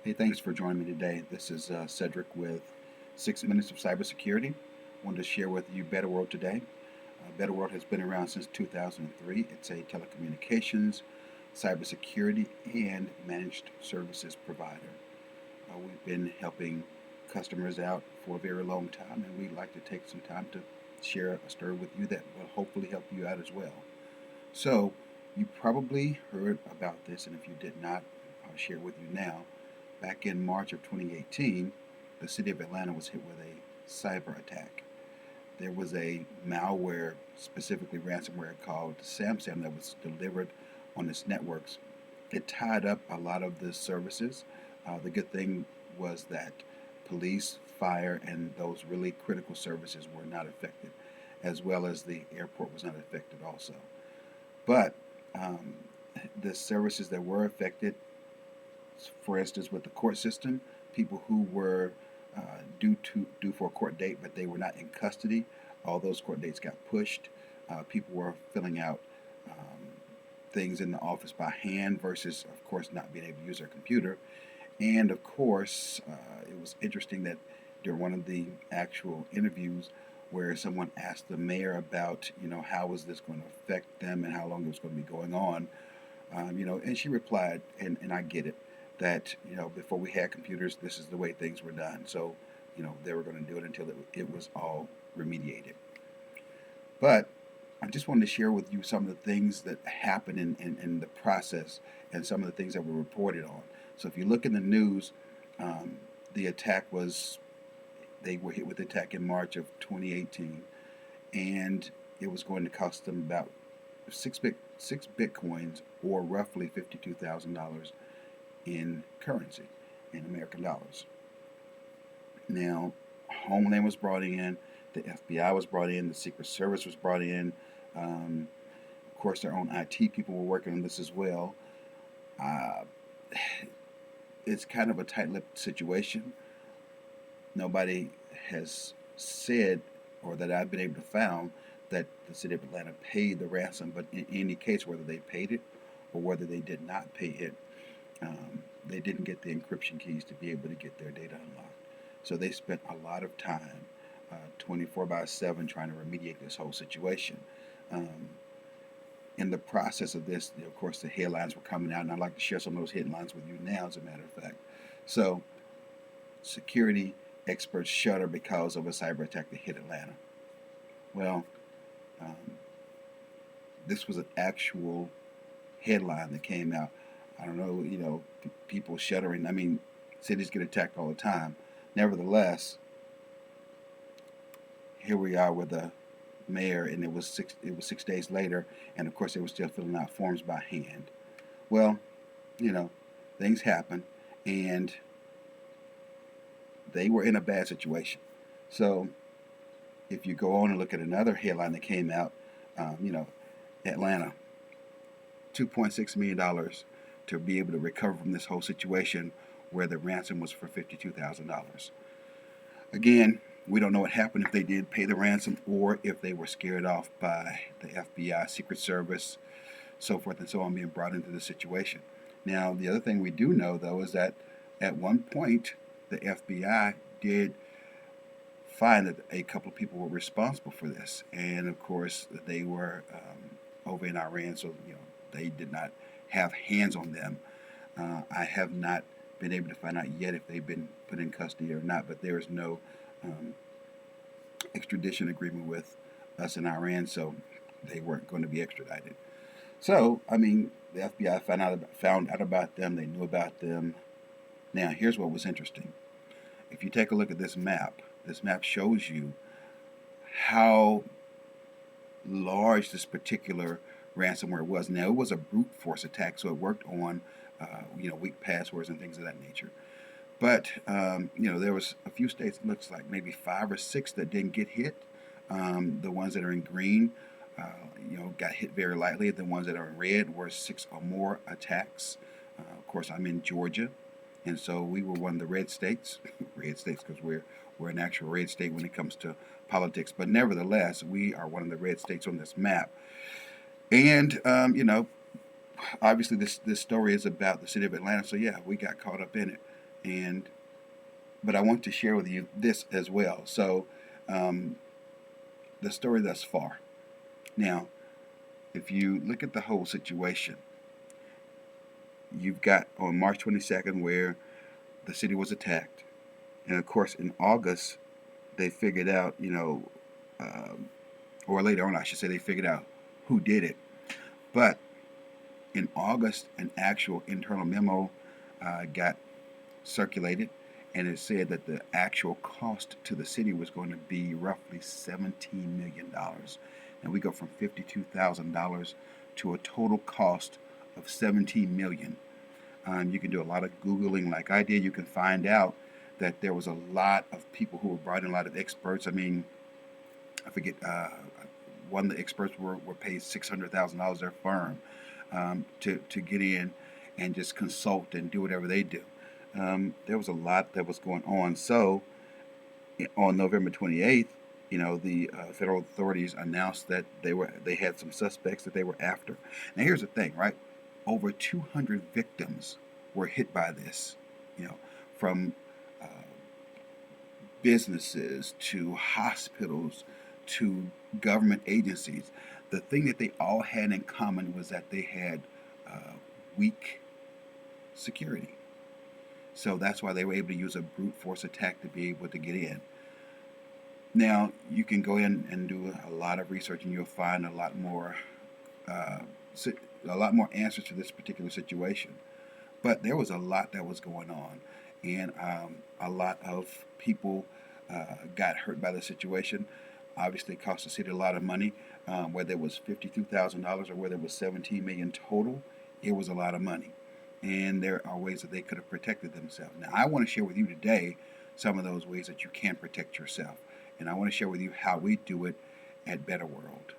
Hey, thanks for joining me today. This is Cedric with 6 Minutes of Cybersecurity. Wanted to share with you BetterWorld today. BetterWorld has been around since 2003. It's a telecommunications, cybersecurity, and managed services provider. We've been helping customers out for a very long time, and we'd like to take some time to share a story with you that will hopefully help you out as well. So, you probably heard about this, and if you did not, I'll share with you now. Back in March of 2018, the city of Atlanta was hit with a cyber attack. There was a malware, specifically ransomware called SamSam, that was delivered on its networks. It tied up a lot of the services. The good thing was that police, fire, and those really critical services were not affected, as well as the airport was not affected also. But um, the services that were affected, for instance, with the court system, people who were due for a court date, but they were not in custody. All those court dates got pushed. People were filling out things in the office by hand versus, of course, not being able to use their computer. And of course, it was interesting that during one of the actual interviews, where someone asked the mayor about, how was this going to affect them and how long it was going to be going on, and she replied, and I get it, that, before we had computers, this is the way things were done. So, they were going to do it until it was all remediated. But I just wanted to share with you some of the things that happened in the process and some of the things that were reported on. So if you look in the news, um, the attack was, they were hit with the attack in March of 2018, and it was going to cost them about six bitcoins, or roughly $52,000 in currency, in American dollars. Now, Homeland was brought in, the FBI was brought in, the Secret Service was brought in. Of course, their own IT people were working on this as well. Uh, it's kind of a tight-lipped situation. Nobody has said, or that I've been able to found, that the city of Atlanta paid the ransom. But in any case, whether they paid it or whether they did not pay it, they didn't get the encryption keys to be able to get their data unlocked. So they spent a lot of time, 24 by 7, trying to remediate this whole situation. Um, in the process of this, of course, the headlines were coming out, and I'd like to share some of those headlines with you now, as a matter of fact. So, security experts shudder because of a cyber attack that hit Atlanta. Well, um, this was an actual headline that came out. I don't know, people shuddering. I mean, cities get attacked all the time. Nevertheless, here we are with a mayor, and it was 6 days later, and of course they were still filling out forms by hand. Well, you know, things happen, and they were in a bad situation. So if you go on and look at another headline that came out, um, you know, Atlanta, $2.6 million to be able to recover from this whole situation, where the ransom was for $52,000. Again, we don't know what happened, if they did pay the ransom or if they were scared off by the FBI, Secret Service, so forth and so on, being brought into the situation. Now, the other thing we do know, though, is that at one point the FBI did find that a couple of people were responsible for this, and of course they were over in Iran, so they did not have hands on them. I have not been able to find out yet if they've been put in custody or not, but there is no um, extradition agreement with us in Iran, so they weren't going to be extradited. So, I mean, the FBI found out about them. They knew about them. Now, here's what was interesting. If you take a look at this map shows you how large this particular ransomware was. Now, it was a brute force attack, so it worked on weak passwords and things of that nature. But there was a few states, looks like maybe 5 or 6, that didn't get hit. The ones that are in green, got hit very lightly. The ones that are in red were 6 or more attacks. Of course, I'm in Georgia, and so we were one of the red states. Red states because we're an actual red state when it comes to politics. But nevertheless, we are one of the red states on this map. And obviously this story is about the city of Atlanta. So yeah, we got caught up in it. And but I want to share with you this as well. So, um, the story thus far. Now, if you look at the whole situation, you've got on March 22nd where the city was attacked, and of course in August they figured out, um, or later on I should say, they figured out who did it. But in August, an actual internal memo got circulated, and it said that the actual cost to the city was going to be roughly $17 million. And we go from $52,000 to a total cost of $17 million. You can do a lot of Googling like I did. You can find out that there was a lot of people who were brought in, a lot of experts. I mean, I forget, one of the experts were paid $600,000, their firm, to get in and just consult and do whatever they do. There was a lot that was going on. So on November 28th, the federal authorities announced that they had some suspects that they were after. Now here's the thing, right? Over 200 victims were hit by this, from uh, businesses to hospitals to government agencies. The thing that they all had in common was that they had uh, weak security. So that's why they were able to use a brute force attack to be able to get in. Now, you can go in and do a lot of research, and you'll find uh, a lot more answers to this particular situation. But there was a lot that was going on, and a lot of people got hurt by the situation. Obviously, it cost the city a lot of money. Whether it was $52,000 or whether it was $17 million total, it was a lot of money. And there are ways that they could have protected themselves. Now, I want to share with you today some of those ways that you can protect yourself, and I want to share with you how we do it at BetterWorld.